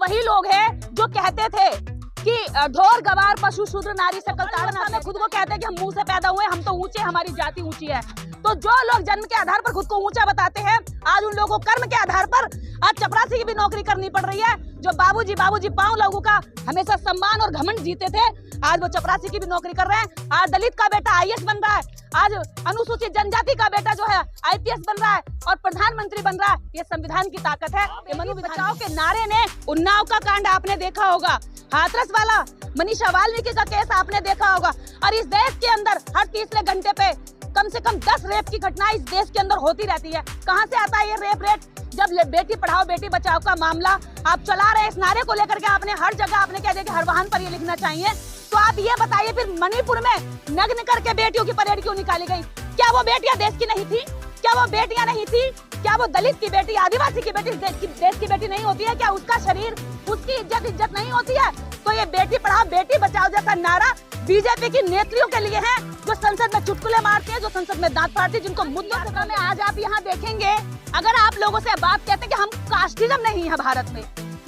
वही लोग हैं जो कहते थे कि ढोर गवार पशु शूद्र नारी सकल ताड़ना में खुद को कहते हैं कि हम मुंह से पैदा हुए, हम तो ऊंचे, हमारी जाति ऊंची है। तो जो लोग जन्म के आधार पर खुद को ऊंचा बताते हैं, आज उन लोगों को कर्म के आधार पर आज चपरासी की भी नौकरी करनी पड़ रही है। जो बाबूजी बाबूजी पांव लोगों का हमेशा सम्मान और घमंड जीते थे, आज वो चपरासी की भी नौकरी कर रहे हैं। आज दलित का बेटा आईएएस बन रहा है, आज अनुसूचित जनजाति का बेटा जो है आईपीएस बन रहा है और प्रधानमंत्री बन रहा है। ये संविधान की ताकत है। ये मनु बचाओ के नारे ने, उन्नाव का कांड आपने देखा होगा, हाथरस वाला मनीषा वाल्मीकि का केस आपने देखा होगा। और इस देश के अंदर हर तीसरे घंटे पे कम से कम 10 रेप की घटना इस देश के अंदर होती रहती है। कहां से आता है ये रेप रेट? जब बेटी पढ़ाओ बेटी बचाओ का मामला आप चला रहे, इस नारे को लेकर के आपने हर जगह आपने कह दिया कि हर वाहन पर ये लिखना चाहिए। तो आप ये बताइए फिर मणिपुर में नग्न करके बेटियों की परेड क्यों निकाली गई? क्या वो बेटियां देश की नहीं थी? क्या वो बेटियां नहीं थी? क्या वो दलित की बेटी, आदिवासी की बेटी देश की बेटी नहीं होती है? क्या उसका शरीर, उसकी इज्जत नहीं होती है? तो ये बेटी पढ़ाओ बेटी बचाओ जैसा नारा बीजेपी की नेत्रियों के लिए है, जो संसद में चुटकुले मारती है, जो संसद में दांत फाड़ती है, जिनको मुद्दों में आज आप यहाँ देखेंगे। अगर आप लोगों से बात कहते हैं कि हम कास्टिज्म नहीं है भारत में,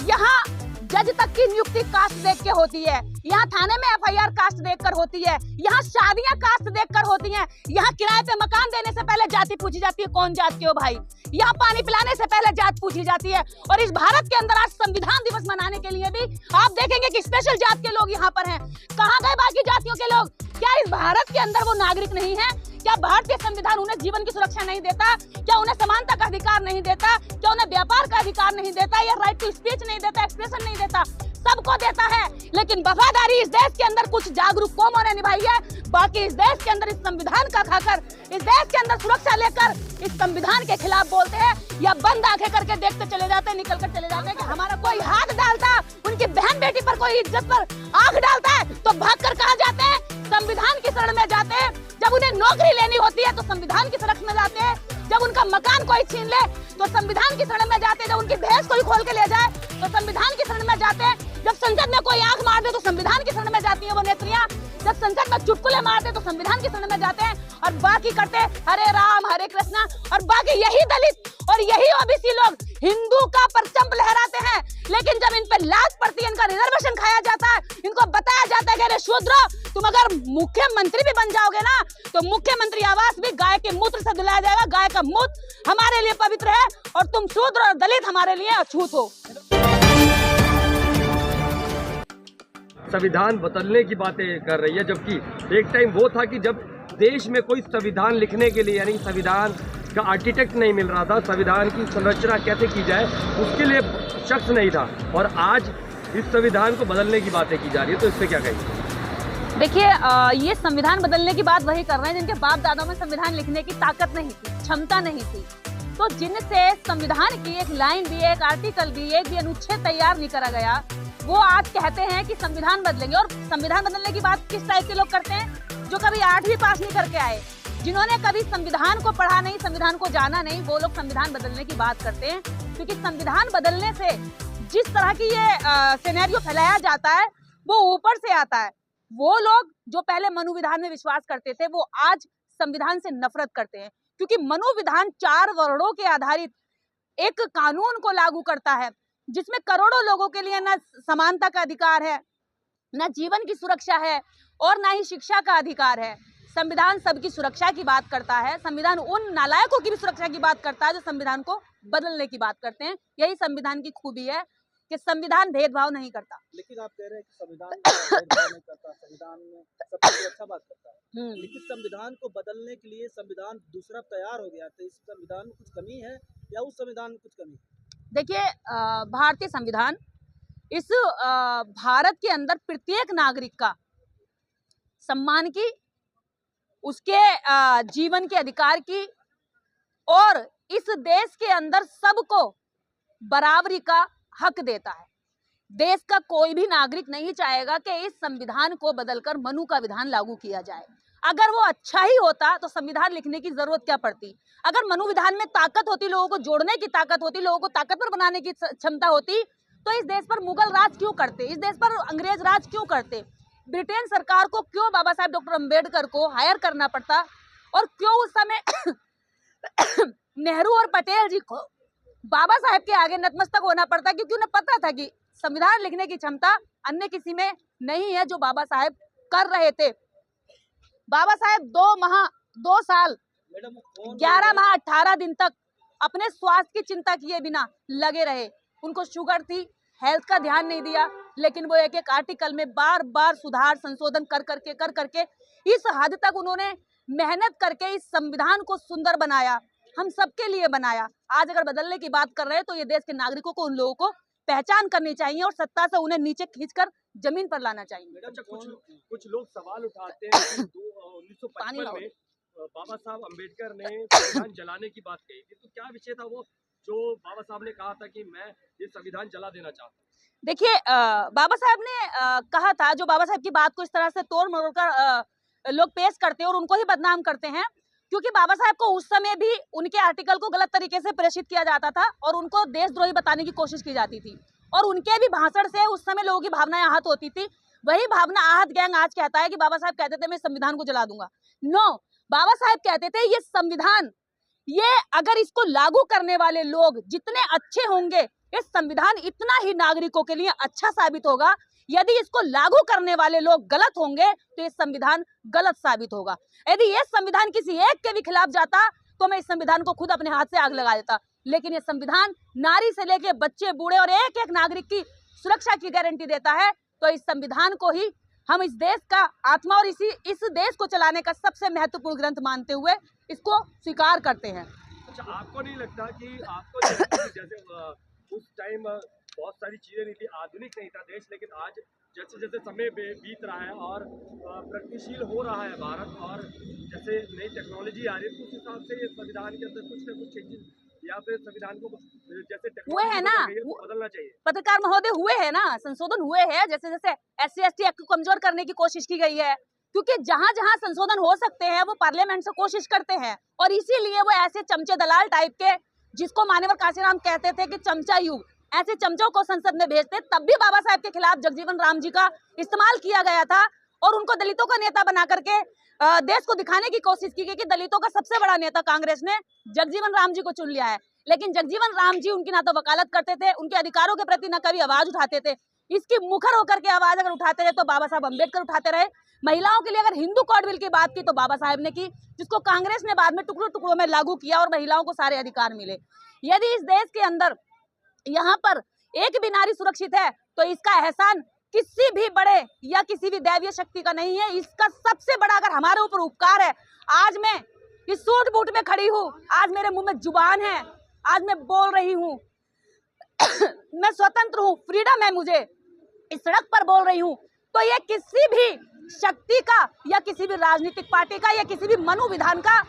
यहाँ जज तक की नियुक्ति कास्ट देख के होती है, यहाँ थाने में एफआईआर कास्ट देखकर होती है, यहाँ शादियां कास्ट देखकर होती हैं, यहाँ किराए पे मकान देने से पहले जाति पूछी जाती है, कौन जात के हो भाई, यहाँ पानी पिलाने से पहले जात पूछी जाती है। और इस भारत के अंदर आज संविधान दिवस मनाने के लिए भी आप देखेंगे कि स्पेशल जात के लोग यहाँ पर हैं। कहाँ गए बाकी जातियों के लोग? क्या इस भारत के अंदर वो नागरिक नहीं है? क्या भारतीय संविधान उन्हें जीवन की सुरक्षा नहीं देता? क्या उन्हें समानता का अधिकार नहीं देता? क्या उन्हें व्यापार का अधिकार नहीं देता? या राइट टू स्पीच नहीं देता, एक्सप्रेशन नहीं देता? सबको देता है, लेकिन वफादारी इस देश के अंदर कुछ जागरूक कौमों ने निभाई है। बाकी इस देश के अंदर इस संविधान का खाकर, इस देश के अंदर सुरक्षा लेकर इस संविधान के खिलाफ बोलते हैं या बंद आंखें करके देखते चले जाते हैं, निकल कर चले जाते हैं कि हमारा कोई हाथ डालता, उनकी बहन बेटी पर कोई इज्जत पर आंख डालता है तो भागकर कहाँ जाते हैं? संविधान की शरण में जाते हैं। जब उन्हें नौकरी लेनी होती है तो संविधान की शरण में जाते हैं। जब उनका मकान कोई छीन ले तो संविधान की शरण में जाते हैं। जब उनकी भैंस कोई खोल के ले जाए तो संविधान की शरण में जाते हैं। जब संसद में कोई आंख मार दे तो संविधान की शरण में जाती है वो नेत्रियां। जब संसद में चुटकुले मारते तो संविधान की शरण में जाते हैं और बाकी करते हरे राम हरे कृष्णा। और बाकी यही दलित और यही ओबीसी लोग हिंदू का परचम लहराते हैं, लेकिन जब इन पे लात पड़ती है, इनका रिजर्वेशन खाया जाता है, इनको बताया जाता है कि अरे शूद्र तुम अगर मुख्यमंत्री भी बन जाओगे ना तो मुख्यमंत्री आवास भी गाय के मूत्र से धुलाया जाएगा। गाय का मूत्र हमारे लिए पवित्र है और तुम शूद्र और दलित हमारे लिए अछूत हो। संविधान बदलने की बातें कर रही है, जबकि एक टाइम वो था कि जब देश में कोई संविधान लिखने के लिए यानी संविधान का आर्किटेक्ट नहीं मिल रहा था, संविधान की संरचना कैसे की जाए उसके लिए शख्स नहीं था, और आज इस संविधान को बदलने की बातें की जा रही है। तो इस पे क्या कहेंगे? देखिए, ये संविधान बदलने की बात वही कर रहे हैं जिनके बाप दादा में संविधान लिखने की ताकत नहीं थी, क्षमता नहीं थी। तो जिनसे संविधान की एक लाइन भी, एक आर्टिकल भी, एक भी अनुच्छेद तैयार नहीं करा गया, वो आज कहते हैं कि संविधान बदलेंगे। और संविधान बदलने की बात किस टाइप के लोग करते हैं? जो कभी 8वीं पास नहीं करके आए, जिन्होंने कभी संविधान को पढ़ा नहीं, संविधान को जाना नहीं, वो लोग संविधान बदलने की बात करते हैं। क्योंकि संविधान बदलने से जिस तरह की ये सिनेरियो फैलाया जाता है वो ऊपर से आता है। वो लोग जो पहले मनु विधान में विश्वास करते थे वो आज संविधान से नफरत करते हैं, क्योंकि मनु विधान 4 वर्णों के आधारित एक कानून को लागू करता है जिसमें करोड़ों लोगों के लिए न समानता का अधिकार है, न जीवन की सुरक्षा है और न ही शिक्षा का अधिकार है। संविधान सबकी सुरक्षा की बात करता है। संविधान उन नालायकों की भी सुरक्षा की बात करता है जो संविधान को बदलने की बात करते हैं। यही संविधान की खूबी है कि संविधान भेदभाव नहीं करता। लेकिन आप कह रहे हैं कि संविधान भेदभाव नहीं करता, संविधान में सबकी सुरक्षा बात करता है, लेकिन संविधान को बदलने के लिए संविधान दूसरा तैयार हो गया, तो इस संविधान में कुछ कमी है या उस संविधान में कुछ कमी है? देखिए, भारतीय संविधान इस भारत के अंदर प्रत्येक नागरिक का सम्मान की, उसके जीवन के अधिकार की और इस देश के अंदर सबको बराबरी का हक देता है। देश का कोई भी नागरिक नहीं चाहेगा कि इस संविधान को बदलकर मनु का विधान लागू किया जाए। अगर वो अच्छा ही होता तो संविधान लिखने की जरूरत क्या पड़ती? अगर मनु विधान में ताकत होती, लोगों को जोड़ने की ताकत होती, लोगों को ताकतवर बनाने की क्षमता होती, तो इस देश पर मुगल राज क्यों करते? इस देश पर अंग्रेज राज क्यों करते? ब्रिटेन सरकार को क्यों बाबा साहब डॉक्टर अंबेडकर को हायर करना पड़ता? और क्यों उस समय नेहरू और पटेल जी को बाबा साहब के आगे नतमस्तक होना पड़ता? क्योंकि उन्हें पता था कि संविधान लिखने की क्षमता अन्य किसी में नहीं है जो बाबा साहेब कर रहे थे। बाबा साहेब 2 साल मैडम 11 माह 18 दिन तक अपने स्वास्थ्य की चिंता किए बिना लगे रहे। उनको शुगर थी, हेल्थ का ध्यान नहीं दिया, लेकिन वो एक एक आर्टिकल में बार बार सुधार संशोधन कर करके इस हद तक उन्होंने मेहनत करके इस संविधान को सुंदर बनाया, हम सबके लिए बनाया। आज अगर बदलने की बात कर रहे हैं तो ये देश के नागरिकों को, उन लोगों को पहचान करनी चाहिए और सत्ता से उन्हें नीचे खींचकर जमीन पर लाना चाहिए। अच्छा, कुछ लोग सवाल उठाते हैं कि 1955 में बाबा साहब अम्बेडकर ने संविधान जलाने की बात कही थी, तो क्या विषय था वो जो बाबा साहब ने कहा था कि मैं ये संविधान जला देना चाहता हूँ? देखिए, बाबा साहब ने कहा था, जो बाबा साहब की बात को इस तरह से तोड़ मरोड़ कर लोग पेश करते हैं और उनको ही बदनाम करते हैं, क्योंकि बाबा साहब को उस समय भी उनके आर्टिकल को गलत तरीके से प्रेषित किया जाता था और उनको देशद्रोही बताने की कोशिश की जाती थी और उनके भी भाषण से उस समय लोगों की भावनाएं आहत होती थी। वही भावना आहत गैंग आज कहता है कि बाबा साहब कहते थे मैं संविधान को जला दूंगा। नो, बाबा साहब कहते थे ये संविधान, ये अगर इसको लागू करने वाले लोग जितने अच्छे होंगे, ये संविधान इतना ही नागरिकों के लिए अच्छा साबित होगा। यदि इसको लागू करने वाले लोग गलत होंगे तो ये संविधान गलत साबित होगा। यदि ये संविधान किसी एक के भी खिलाफ जाता तो मैं इस संविधान को खुद अपने हाथ से आग लगा देता, लेकिन ये संविधान नारी से लेके बच्चे बूढ़े और एक एक नागरिक की सुरक्षा की गारंटी देता है। तो इस संविधान को ही हम इस देश का आत्मा और इस देश को चलाने का सबसे महत्वपूर्ण ग्रंथ मानते हुए इसको स्वीकार करते हैं। अच्छा, आपको नहीं लगता कि जैसे उस टाइम बहुत सारी चीजें नहीं थी, आधुनिक नहीं था देश, लेकिन आज जैसे जैसे समय बीत रहा है और प्रगतिशील हो रहा है भारत और जैसे नई टेक्नोलॉजी आ रही है, तो उस हिसाब से ये संविधान के अंदर कुछ न कुछ चेंजेस या फिर संविधान को जैसे हुए है ना, बदलना चाहिए। पत्रकार महोदय, हुए है ना, संशोधन हुए हैं। जैसे जैसे SC/ST एक्ट को कमजोर करने की कोशिश की गई है, क्योंकि जहां जहां संशोधन हो सकते हैं वो पार्लियामेंट से कोशिश करते हैं और इसीलिए वो ऐसे चमचे दलाल टाइप के, जिसको मान्यवर काशीराम कहते थे कि चमचा युग, ऐसे चमचों को संसद में भेजते। तब भी बाबा साहब के खिलाफ जगजीवन राम जी का इस्तेमाल किया गया था और उनको दलितों का नेता बना करके देश को दिखाने की कोशिश की गई कि दलितों का सबसे बड़ा नेता कांग्रेस ने जगजीवन राम जी को चुन लिया है। लेकिन जगजीवन राम जी उनकी ना तो वकालत करते थे, उनके अधिकारों के प्रति ना कभी आवाज उठाते थे। इसकी मुखर होकर के आवाज अगर उठाते रहे तो बाबा साहब अम्बेडकर उठाते रहे। महिलाओं के लिए अगर हिंदू कोड बिल की बात की तो बाबा साहब ने की, जिसको कांग्रेस ने बाद में टुकड़ों टुकड़ों में लागू किया और महिलाओं को सारे अधिकार मिले। यदि इस देश के अंदर यहाँ पर एक भी नारी सुरक्षित है तो इसका एहसान किसी भी बड़े या किसी भी दैवीय शक्ति का नहीं है। इसका सबसे बड़ा अगर हमारे ऊपर उपकार है, आज मैं इस सूट बूट में खड़ी हूँ, आज मेरे मुंह में जुबान है, आज मैं बोल रही हूँ मैं स्वतंत्र हूँ, फ्रीडम है मुझे, इस सड़क पर बोल रही हूँ, तो ये किसी भी शक्ति का या किसी भी राजनीतिक पार्टी का या किसी भी मनोविधान का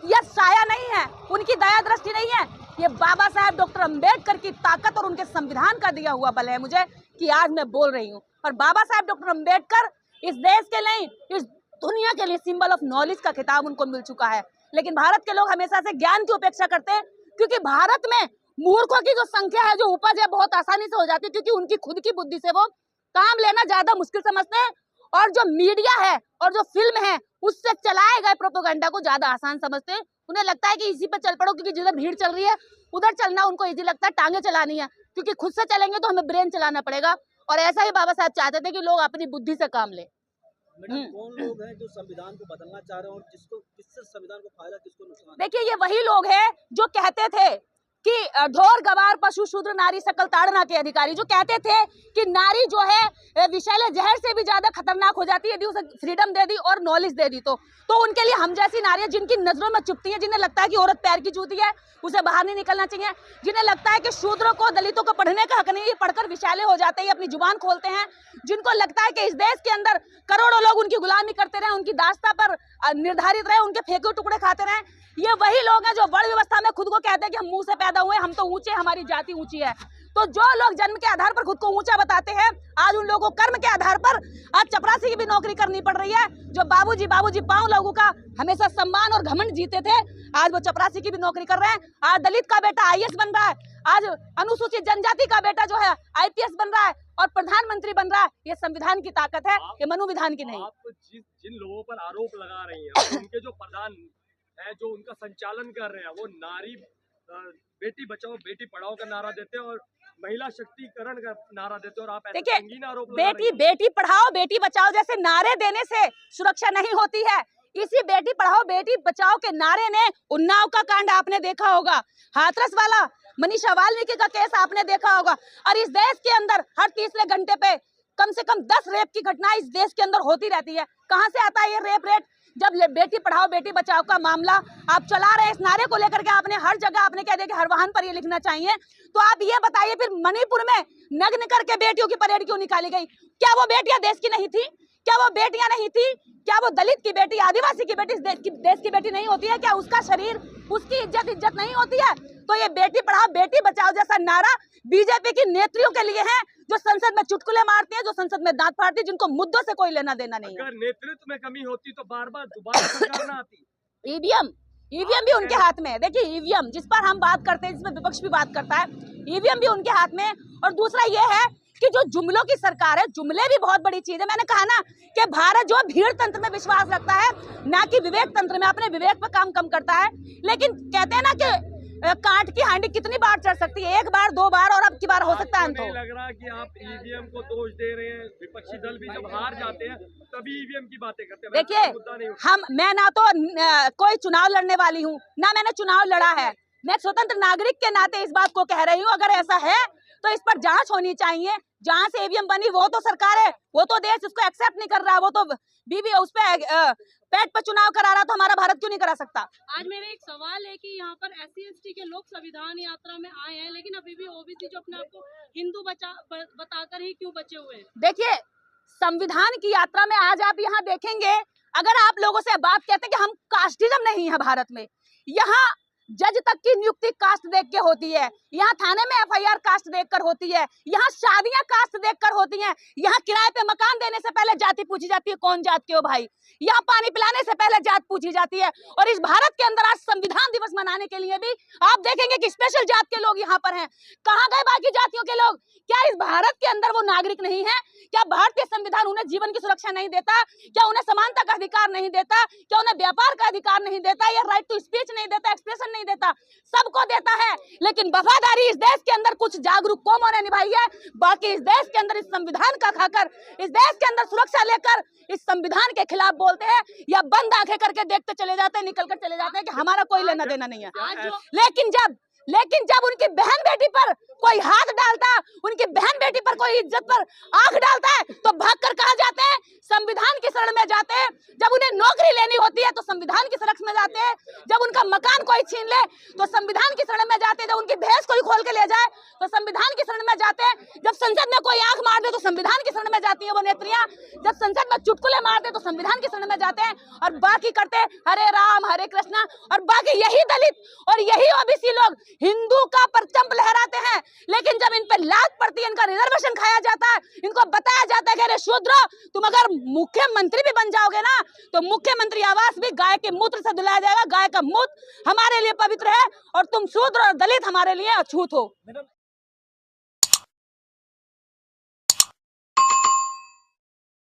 यह साया नहीं है, उनकी दया दृष्टि नहीं है। ये बाबा साहब डॉक्टर अंबेडकर की ताकत और उनके संविधान का दिया हुआ बल है मुझे कि आज मैं बोल रही हूँ। और बाबा साहब डॉक्टर अंबेडकर इस देश के नहीं, इस दुनिया के लिए सिंबल ऑफ नॉलेज का खिताब उनको मिल चुका है। लेकिन भारत के लोग हमेशा से ज्ञान की उपेक्षा करते हैं, क्योंकि भारत में मूर्खों की जो संख्या है, जो उपज है, बहुत आसानी से हो जाती है, क्योंकि उनकी खुद की बुद्धि से वो काम लेना ज्यादा मुश्किल समझते हैं और जो मीडिया है और जो फिल्म है उससे चलाए गए प्रोपेगेंडा को ज्यादा आसान समझते हैं। उन्हें लगता है कि इसी पे चल पड़ो, क्योंकि जिधर भीड़ चल रही है उधर चलना उनको इजी लगता है, टांगे चलानी है, क्योंकि खुद से चलेंगे तो हमें ब्रेन चलाना पड़ेगा। और ऐसा ही बाबा साहब चाहते थे कि लोग अपनी बुद्धि से काम ले। मैडम, कौन लोग हैं जो संविधान को बदलना चाह रहे हैं और किससे संविधान को फायदा, किसको नुकसान? देखिए, ये वही लोग हैं जो कहते थे कि ढोर गवार पशु शूद्र नारी सकल ताड़ना के अधिकारी, जो कहते थे कि नारी जो है विषैले जहर से भी ज्यादा खतरनाक हो जाती है यदि उसे फ्रीडम दे दी और नॉलेज दे दी तो उनके लिए हम जैसी नारियां जिनकी नजरों में चुभती हैं, जिन्हें लगता है कि औरत पैर की जूती है, उसे बाहर नहीं निकलना चाहिए, जिन्हें लगता है कि शूद्रों को, दलितों को पढ़ने का हक नहीं, ये पढ़कर विषैले हो जाते हैं, अपनी जुबान खोलते हैं, जिनको लगता है कि इस देश के अंदर करोड़ों लोग उनकी गुलामी करते रहे, उनकी दास्ता पर निर्धारित रहे, उनके फेंके टुकड़े खाते रहे, ये वही लोग हैं जो वर्ण व्यवस्था में खुद को कहते हैं कि हम मुंह से पैदा हुए, हम तो ऊंचे, हमारी जाति ऊंची है। तो जो लोग जन्म के आधार पर खुद को ऊंचा बताते हैं, आज उन लोगों को कर्म के आधार पर आज चपरासी की भी नौकरी करनी पड़ रही है। जो बाबूजी पांव लोगों का हमेशा सम्मान और घमंड जीते थे, आज वो चपरासी की भी नौकरी कर रहे हैं। आज दलित का बेटा IAS बन रहा है, आज अनुसूचित जनजाति का बेटा जो है IPS बन रहा है और प्रधानमंत्री बन रहा है। ये संविधान की ताकत है, ये मनोविधान की नहीं। आप जिन लोगों पर आरोप लगा रही हैं, उनके जो प्रधान है, जो उनका संचालन कर रहे हैं, वो नारी बेटी बचाओ बेटी पढ़ाओ का नारा देते हैं और महिला शक्तिकरण का नारा देते हो और आप ऐसे देखिए, संगीन आरोप लगा रही बेटी बेटी पढ़ाओ बेटी बचाओ जैसे नारे देने से सुरक्षा नहीं होती है। इसी बेटी पढ़ाओ बेटी बचाओ के नारे ने उन्नाव का कांड आपने देखा होगा, हाथरस वाला मनीषा वाल्मीकि का केस आपने देखा होगा, और इस देश के अंदर हर तीसरे घंटे पे कम से कम 10 रेप की घटना इस देश के अंदर होती रहती है। कहां से आता है ये रेप रेट? जब बेटी पढ़ाओ बेटी बचाओ का मामला आप चला रहे हैं, इस नारे को लेकर के आपने हर जगह आपने कह दिया कि हर वाहन पर ये लिखना चाहिए, तो आप ये बताइए फिर मणिपुर में नग्न करके बेटियों की परेड क्यों निकाली गई? क्या वो बेटियां देश की नहीं थी? क्या वो बेटियां नहीं थी? क्या वो दलित की बेटी, आदिवासी की बेटी देश की बेटी नहीं होती है? क्या उसका शरीर, उसकी इज्जत नहीं होती है? तो ये बेटी पढ़ाओ बेटी बचाओ जैसा नारा बीजेपी की नेत्रियों के लिए है, जो संसद में चुटकुले मारती है, जो संसद में दांत फाड़ती है, जिनको मुद्दों से कोई लेना देना नहीं है। अगर नेतृत्व में कमी होती तो बार बार दोबारा सरकार ना आती। ईवीएम भी उनके हाथ में है। देखिए, ईवीएम जिस पर हम बात करते हैं, जिसमें विपक्ष भी बात करता है, ईवीएम भी उनके हाथ में। और दूसरा ये है कि जो जुमलों की सरकार है, जुमले भी बहुत बड़ी चीज है। मैंने कहा ना कि भारत जो भीड़ तंत्र में विश्वास रखता है, ना कि विवेक तंत्र में, अपने विवेक पर काम कम करता है। लेकिन कहते हैं ना कि कांट की हांडी कितनी बार चढ़ सकती है? एक बार, 2 बार, और अब की बार हो सकता है। नहीं लग रहा कि आप ईवीएम को दोष दे रहे हैं? विपक्षी दल भी जब हार जाते हैं तभी ईवीएम की बातें करते हैं। देखिए, मैं ना तो कोई चुनाव लड़ने वाली हूँ, ना मैंने चुनाव लड़ा है। मैं स्वतंत्र नागरिक के नाते इस बात को कह रही हूँ, अगर ऐसा है तो इस पर जांच होनी चाहिए। जहां से ईवीएम बनी वो तो सरकार है, वो तो देश उसको एक्सेप्ट नहीं कर रहा, वो तो बीबी उस पे पेट पर चुनाव करा रहा, तो हमारा भारत क्यों नहीं करा सकता? आज मेरा एक सवाल है कि यहाँ पर SC/ST के लोग संविधान यात्रा में आए हैं, लेकिन अभी भी OBC जो अपने आप को हिंदू बताकर ही क्यों बचे हुए हैं? देखिए, संविधान की यात्रा में आज आप यहाँ देखेंगे, अगर आप लोगों से बात कहते हैं कि हम कास्टिज्म नहीं है भारत में, यहाँ जज तक की नियुक्ति कास्ट देख के होती है, यहाँ थाने में FIR कास्ट देखकर होती है, यहाँ शादियां कास्ट देखकर होती हैं, यहाँ किराए पे मकान देने से पहले जाति पूछी जाती है, कौन जात के हो भाई, यहाँ पानी पिलाने से पहले जात पूछी जाती है। और इस भारत के अंदर आज संविधान दिवस मनाने के लिए भी आप देखेंगे कि स्पेशल जात के लोग यहाँ पर हैं। कहाँ गए बाकी जातियों के लोग? क्या इस भारत के अंदर वो नागरिक नहीं है? क्या भारतीय संविधान उन्हें जीवन की सुरक्षा नहीं देता? क्या उन्हें समानता का अधिकार नहीं देता? क्या उन्हें व्यापार का अधिकार नहीं देता? या राइट टू स्पीच नहीं देता, एक्सप्रेशन नहीं देता? सबको देता है, लेकिन वफादारी इस देश के अंदर कुछ जागरूक कौमों ने निभाई है। बाकी इस देश के अंदर इस संविधान का खाकर, इस देश के अंदर सुरक्षा लेकर इस संविधान के खिलाफ बोलते हैं, या बंद आंखें करके देखते चले जाते हैं, निकल कर चले जाते हैं कि हमारा कोई लेना देना नहीं है। लेकिन जब उनकी बहन बेटी पर कोई हाथ डालता, उनकी बहन बेटी पर कोई इज्जत पर आंख डालता है, तो भागकर कहां जाते हैं? संविधान की शरण में जाते हैं। जब उन्हें नौकरी लेनी होती है तो संविधान की शरण में जाते हैं। जब उनका मकान कोई छीन ले तो संविधान की शरण में जाते हैं। जब उनकी भैंस कोई खोल के ले जाए तो संविधान की शरण में जाते हैं। जब संसद में कोई आंख मार दे तो संविधान की शरण में जाती है वो नेत्रियां। जब संसद में चुटकुले मारते तो संविधान की शरण में जाते हैं, और बाकी करते हरे राम हरे कृष्णा। और बाकी यही दलित और यही OBC लोग हिंदू का परचम लहराते हैं, लेकिन जब इन पे लात पड़ती है, इनका रिजर्वेशन खाया जाता है, इनको बताया जाता है कि अरे शूद्र, तुम अगर मुख्यमंत्री भी बन जाओगे ना तो मुख्यमंत्री आवास भी गाय के मूत्र से धुलाया जाएगा। गाय का मूत्र हमारे लिए पवित्र है, और तुम शूद्र और दलित हमारे लिए अछूत हो।